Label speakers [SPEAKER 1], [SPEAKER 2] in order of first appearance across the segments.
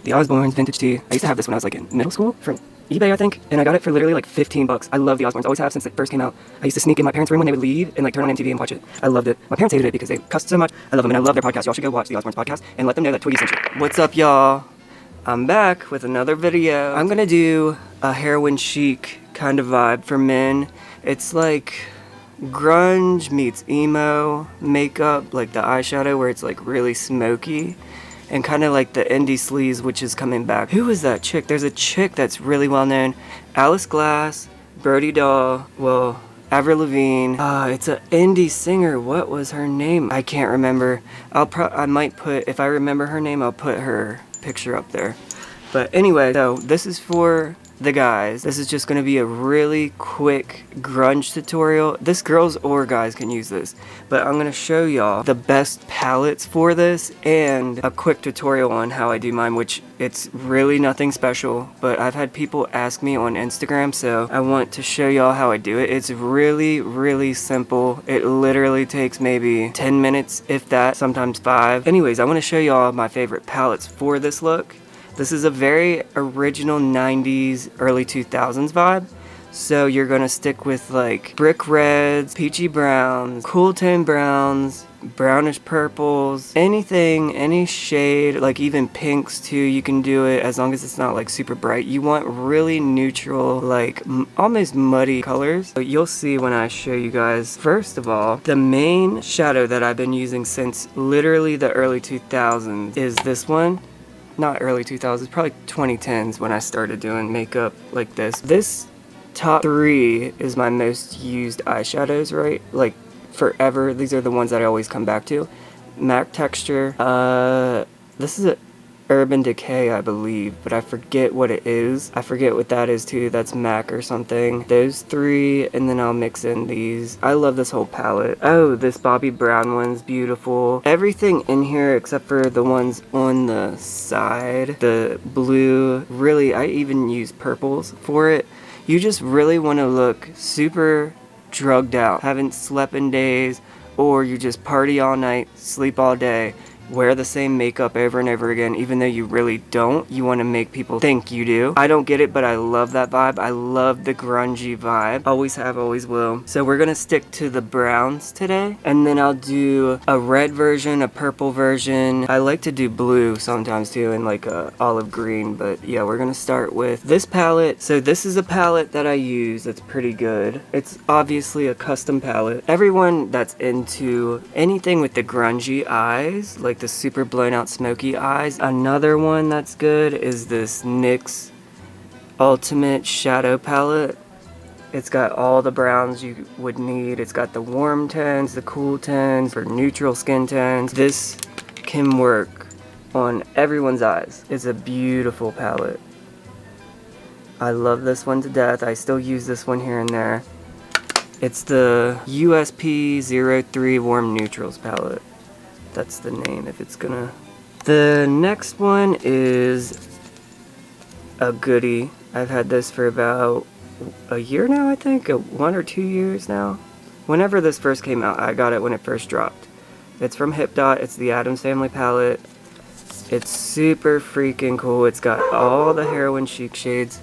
[SPEAKER 1] The Osbournes Vintage Tee. I used to have this when I was like in middle school from eBay, I think, and I got it for literally like 15 bucks. I love the Osbournes, always have since it first came out. I used to sneak in my parents' room when they would leave and like turn on MTV and watch it. I loved it. My parents hated it because they cussed so much. I love them and I love their podcast. Y'all should go watch the Osbournes podcast and let them know that Twiggy sent you. What's up, y'all? I'm back with another video. I'm gonna do a Heroin Chic kind of vibe for men. It's like grunge meets emo makeup, like the eyeshadow where it's like really smoky. And kind of like the indie sleaze, which is coming back. Who is that chick? There's a chick that's really well known. Alice Glass, Brody Dahl, well, Avril Lavigne. It's an indie singer. What was her name? I can't remember. I might put, if I remember her name, I'll put her picture up there. But anyway, so this is for the guys. This is just going to be a really quick grunge tutorial. This girls or guys can use this, but I'm going to show y'all the best palettes for this and a quick tutorial on how I do mine, which it's really nothing special, but I've had people ask me on Instagram, so I want to show y'all how I do it. It's really simple. It literally takes maybe 10 minutes, if that, sometimes 5. Anyways, I want to show y'all my favorite palettes for this look. This is a very original 90s, early 2000s vibe. So you're gonna stick with like brick reds, peachy browns, cool tone browns, brownish purples, anything, any shade, like even pinks too, you can do it as long as it's not like super bright. You want really neutral, like almost muddy colors. So you'll see when I show you guys. First of all, the main shadow that I've been using since literally the early 2000s is this one. Not early 2000s, probably 2010s when I started doing makeup like this. This top 3 is my most used eyeshadows, right? Like forever. These are the ones that I always come back to. MAC Texture. This is a Urban Decay, I believe, but I forget what it is. I forget what that is too. That's MAC or something. Those 3, and then I'll mix in these. I love this whole palette. Oh, this Bobbi Brown one's beautiful. Everything in here except for the ones on the side. The blue, really, I even use purples for it. You just really want to look super drugged out. Haven't slept in days, or you just party all night, sleep all day. Wear the same makeup over and over again, even though you really don't. You want to make people think you do. I don't get it, but I love that vibe. I love the grungy vibe. Always have, always will. So we're gonna stick to the browns today, and then I'll do a red version, a purple version. I like to do blue sometimes too, and like a olive green, but yeah, we're gonna start with this palette. So this is a palette that I use that's pretty good. It's obviously a custom palette. Everyone that's into anything with the grungy eyes, like the super blown out smoky eyes. Another one that's good is this NYX Ultimate Shadow Palette. It's got all the browns you would need. It's got the warm tones, the cool tones, for neutral skin tones. This can work on everyone's eyes. It's a beautiful palette. I love this one to death. I still use this one here and there. It's the USP03 Warm Neutrals palette. That's the name if it's gonna. The next one is a goodie. I've had this for about a year now, I think. 1 or 2 years now. Whenever this first came out, I got it when it first dropped. It's from Hip Dot. It's the Addams Family palette. It's super freaking cool. It's got all the Heroin Chic shades.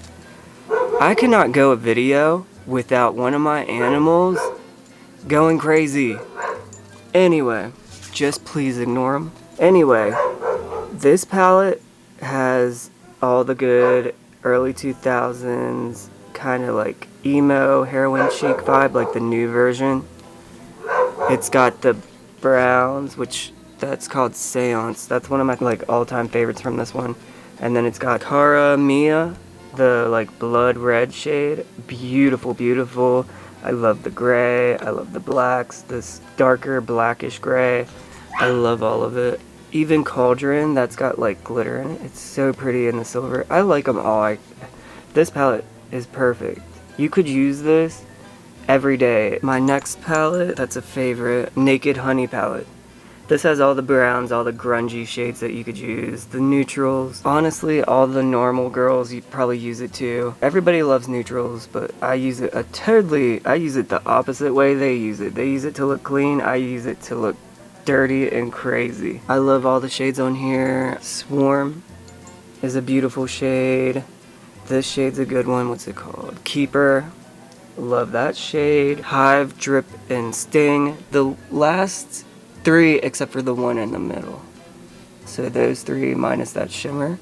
[SPEAKER 1] I cannot go a video without one of my animals going crazy. Anyway. Just please ignore them. Anyway, this palette has all the good early 2000s kind of like emo Heroin Chic vibe, like the new version. It's got the browns, which that's called Seance. That's one of my like all-time favorites from this one. And then it's got Cara Mia, the like blood red shade. Beautiful, beautiful. I love the gray. I love the blacks. This darker blackish gray. I love all of it. Even Cauldron, that's got like glitter in it. It's so pretty in the silver. I like them all. This palette is perfect. You could use this every day. My next palette, that's a favorite, Naked Honey palette. This has all the browns, all the grungy shades that you could use, the neutrals. Honestly, all the normal girls, you probably use it too. Everybody loves neutrals, but I use it I use it the opposite way they use it. They use it to look clean, I use it to look dirty and crazy. I love all the shades on here. Swarm, is a beautiful shade. This shade's a good one. What's it called? Keeper. Love that shade. Hive, Drip, and Sting. The last three except for the one in the middle. So those three minus that shimmer.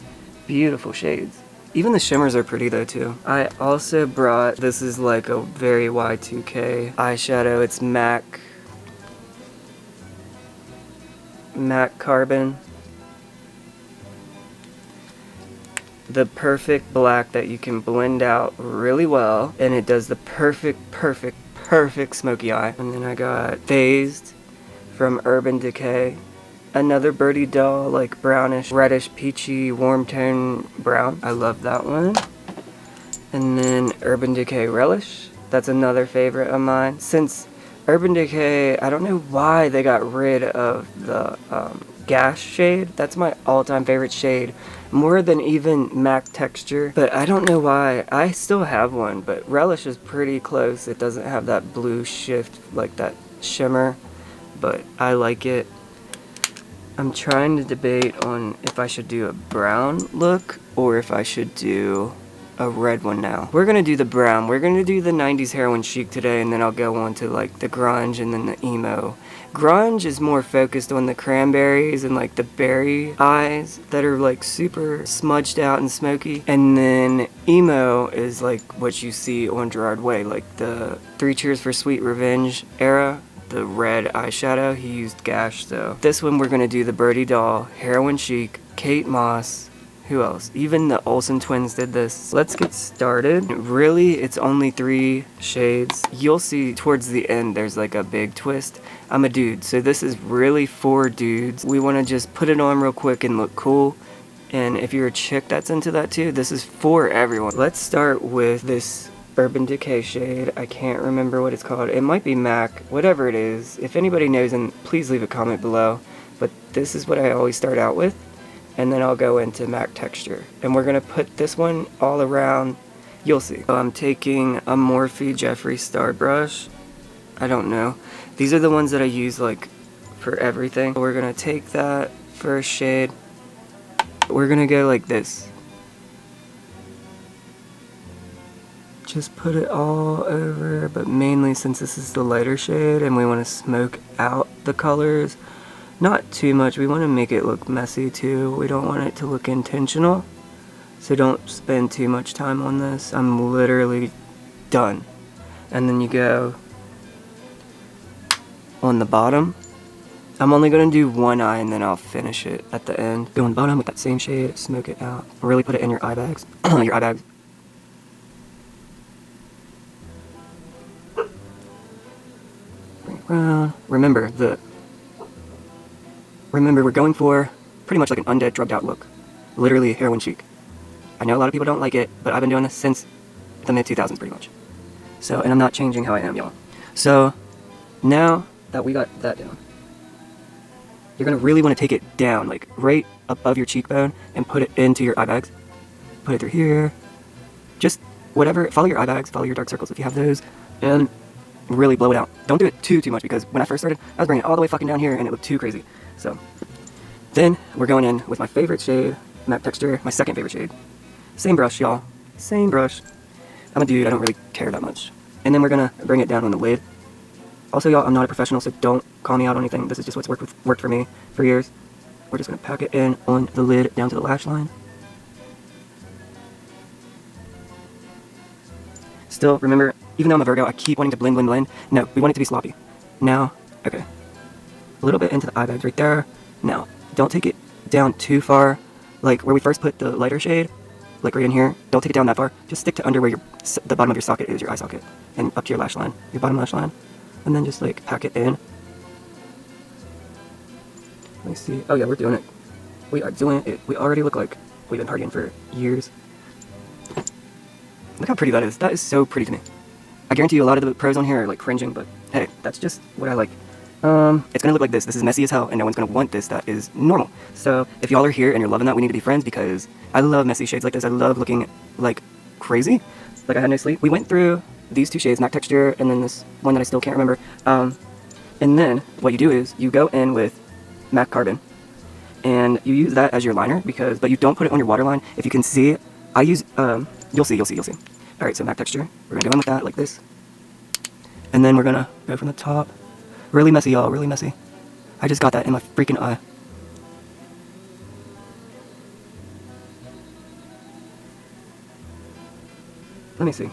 [SPEAKER 1] Beautiful shades. Even the shimmers are pretty though too. I also brought, this is like a very Y2K eyeshadow. It's MAC Carbon. The perfect black that you can blend out really well, and it does the perfect smoky eye. And then I got Phased from Urban Decay. Another Birdie Doll, like brownish, reddish, peachy, warm tone brown. I love that one. And then Urban Decay Relish. That's another favorite of mine. Since Urban Decay, I don't know why they got rid of the Gash shade. That's my all-time favorite shade. More than even MAC Texture. But I don't know why. I still have one, but Relish is pretty close. It doesn't have that blue shift, like that shimmer. But I like it. I'm trying to debate on if I should do a brown look or if I should do a red one now. We're gonna do the brown. We're gonna do the 90s Heroin Chic today, and then I'll go on to like the grunge and then the emo. Grunge is more focused on the cranberries and like the berry eyes that are like super smudged out and smoky. And then emo is like what you see on Gerard Way, like the Three Cheers for Sweet Revenge era. The red eyeshadow, he used Gash though. This one we're gonna do the Birdie Doll, Heroin Chic, Kate Moss, who else? Even the Olsen twins did this. Let's get started. Really, it's only 3 shades. You'll see towards the end there's like a big twist. I'm a dude, so this is really for dudes. We wanna just put it on real quick and look cool. And if you're a chick that's into that too, this is for everyone. Let's start with this Urban Decay shade. I can't remember what it's called. It might be MAC, whatever it is. If anybody knows, then please leave a comment below. But this is what I always start out with, and then I'll go into MAC Texture. And we're gonna put this one all around. You'll see. I'm taking a Morphe Jeffree Star brush. I don't know. These are the ones that I use like for everything. We're gonna take that first shade. We're gonna go like this. Just put it all over, but mainly since this is the lighter shade and we want to smoke out the colors, not too much. We want to make it look messy too. We don't want it to look intentional, so don't spend too much time on this. I'm literally done. And then you go on the bottom. I'm only going to do one eye and then I'll finish it at the end. Go on the bottom with that same shade, smoke it out. Really put it in your eye bags. Your eye bags. Remember, we're going for pretty much like an undead, drugged out look. Literally Heroin Chic. I know a lot of people don't like it, but I've been doing this since the mid-2000s pretty much. So, and I'm not changing how I am, y'all. So, now that we got that down, you're gonna really want to take it down, like right above your cheekbone, and put it into your eye bags. Put it through here. Just whatever, follow your eye bags, follow your dark circles if you have those, and really blow it out. Don't do it too much, because when I first started, I was bringing it all the way fucking down here and it looked too crazy. So then we're going in with my favorite shade, MAC Texture, my second favorite shade. Same brush, y'all. Same brush. I'm a dude, I don't really care that much. And then we're gonna bring it down on the lid. Also, y'all, I'm not a professional, so don't call me out on anything. This is just what's worked for me for years. We're just gonna pack it in on the lid down to the lash line. Still, remember, even though I'm a Virgo, I keep wanting to blend. No, we want it to be sloppy. Now, okay. A little bit into the eye bags right there. Now, don't take it down too far. Like where we first put the lighter shade, like right in here. Don't take it down that far. Just stick to under where the bottom of your socket is, your eye socket. And up to your lash line, your bottom lash line. And then just like pack it in. Let me see. Oh yeah, we're doing it. We are doing it. We already look like we've been partying for years. Look how pretty that is. That is so pretty to me. I guarantee you a lot of the pros on here are like cringing, but hey, that's just what I like. It's gonna look like this. This is messy as hell, and no one's gonna want this. That is normal. So if y'all are here and you're loving that, we need to be friends, because I love messy shades like this. I love looking like crazy, like I had no sleep. We went through these 2 shades, MAC Texture, and then this one that I still can't remember. And then what you do is you go in with MAC Carbon, and you use that as your liner but you don't put it on your waterline. If you can see, I use, you'll see. All right, so matte texture, we're gonna go in with that like this. And then we're gonna go from the top. Really messy, y'all, really messy. I just got that in my freaking eye. Let me see.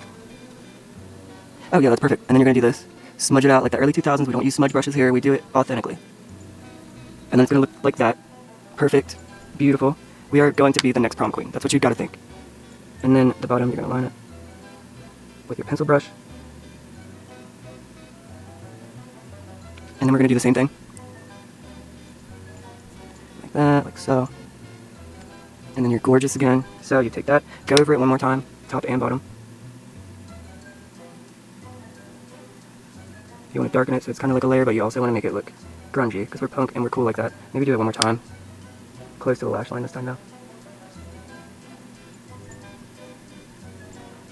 [SPEAKER 1] Oh yeah, that's perfect. And then you're gonna do this. Smudge it out like the early 2000s. We don't use smudge brushes here. We do it authentically. And then it's gonna look like that. Perfect. Beautiful. We are going to be the next prom queen. That's what you gotta think. And then the bottom, you're gonna line it with your pencil brush. And then we're gonna do the same thing. Like that, like so. And then you're gorgeous again. So you take that, go over it one more time, top and bottom. You want to darken it so it's kind of like a layer, but you also want to make it look grungy, because we're punk and we're cool like that. Maybe do it one more time. Close to the lash line this time now.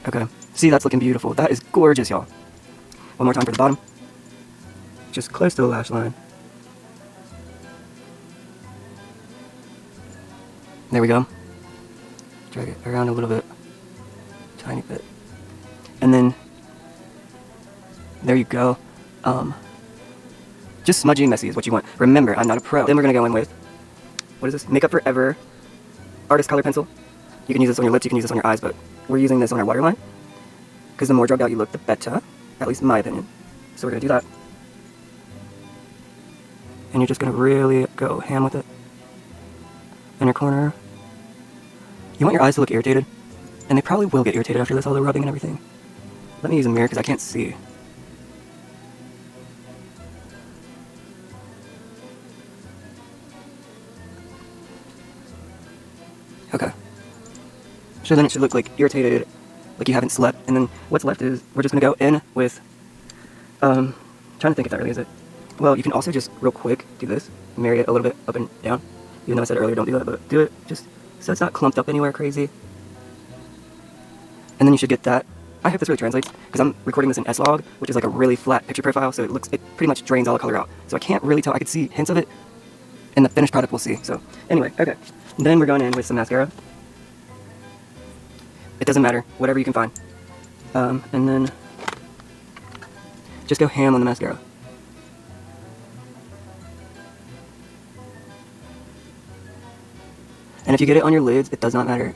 [SPEAKER 1] Okay. See, that's looking beautiful. That is gorgeous, y'all. One more time for the bottom. Just close to the lash line. There we go. Drag it around a little bit. Tiny bit. And then, there you go. Just smudgy and messy is what you want. Remember, I'm not a pro. Then we're gonna go in with, what is this? Makeup Forever Artist Color Pencil. You can use this on your lips, you can use this on your eyes, but we're using this on our waterline, because the more drugged out you look, the better. At least in my opinion. So we're gonna do that. And you're just gonna really go ham with it. Inner corner. You want your eyes to look irritated, and they probably will get irritated after this, all the rubbing and everything. Let me use a mirror because I can't see. Okay. So then it should look like irritated, like you haven't slept. And then what's left is we're just gonna go in with, trying to think if that really is it. Well, you can also just real quick do this, marry it a little bit up and down. Even though I said earlier don't do that, but do it just so it's not clumped up anywhere crazy. And then you should get that. I hope this really translates, because I'm recording this in S-Log, which is like a really flat picture profile, so it pretty much drains all the color out. So I can't really tell. I could see hints of it, and the finished product we'll see. So anyway, okay. Then we're going in with some mascara. It doesn't matter, whatever you can find. And then just go ham on the mascara. And if you get it on your lids, it does not matter.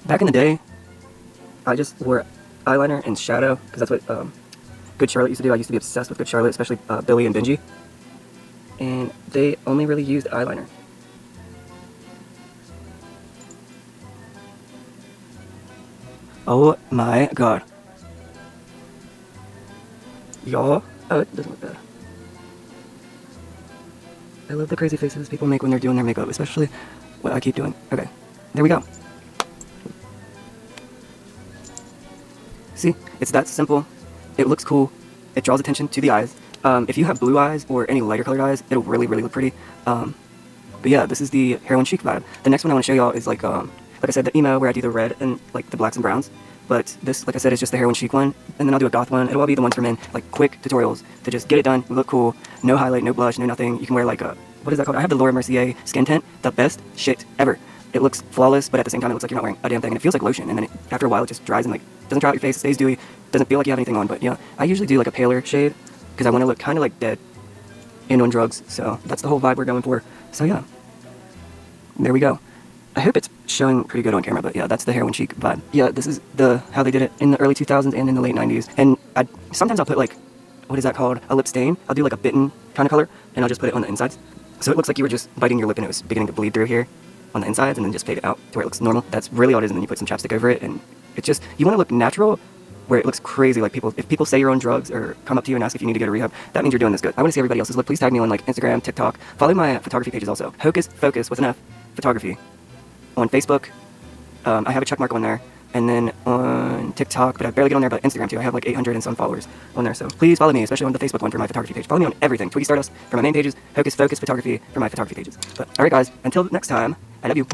[SPEAKER 1] Back in the day, I just wore eyeliner and shadow, because that's what Good Charlotte used to do. I used to be obsessed with Good Charlotte, especially Billy and Benji. And they only really used eyeliner. Oh my god. Y'all, oh, it doesn't look bad. I love the crazy faces people make when they're doing their makeup, especially what I keep doing. Okay, there we go. See, it's that simple. It looks cool. It draws attention to the eyes. If you have blue eyes or any lighter colored eyes, it'll really, really look pretty. But yeah, this is the Heroin Chic vibe. The next one I want to show y'all is like I said, the emo, where I do the red and like the blacks and browns. But this, like I said, is just the Heroin Chic one. And then I'll do a goth one. It'll all be the ones for men, like quick tutorials to just get it done, look cool, no highlight, no blush, no nothing. You can wear like a, what is that called? I have the Laura Mercier skin tint, the best shit ever. It looks flawless, but at the same time, it looks like you're not wearing a damn thing, and it feels like lotion. And then after a while, it just dries and like doesn't dry out your face, it stays dewy, doesn't feel like you have anything on. But yeah, I usually do like a paler shade because I want to look kind of like dead and on drugs. So that's the whole vibe we're going for. So yeah, there we go. I hope it's showing pretty good on camera, but yeah, that's the Heroin Chic vibe. Yeah, this is how they did it in the early 2000s and in the late 90s. And sometimes I'll put like, what is that called? A lip stain. I'll do like a bitten kind of color, and I'll just put it on the insides. So it looks like you were just biting your lip and it was beginning to bleed through here on the insides, and then just fade it out to where it looks normal. That's really all it is, and then you put some chapstick over it, and it's just, you want to look natural where it looks crazy. Like if people say you're on drugs or come up to you and ask if you need to go to rehab, that means you're doing this good. I want to see everybody else's look. Please tag me on like Instagram, TikTok. Follow my photography pages also. Hocus Focus with an F, photography. On Facebook, I have a check mark on there, and then on TikTok, but I barely get on there, but Instagram too. I have like 800 and some followers on there, so please follow me, especially on the Facebook one for my photography page. Follow me on everything. Twiggy Stardust for my main pages, Hocus Focus Photography for my photography pages. But alright guys, until next time, I love you.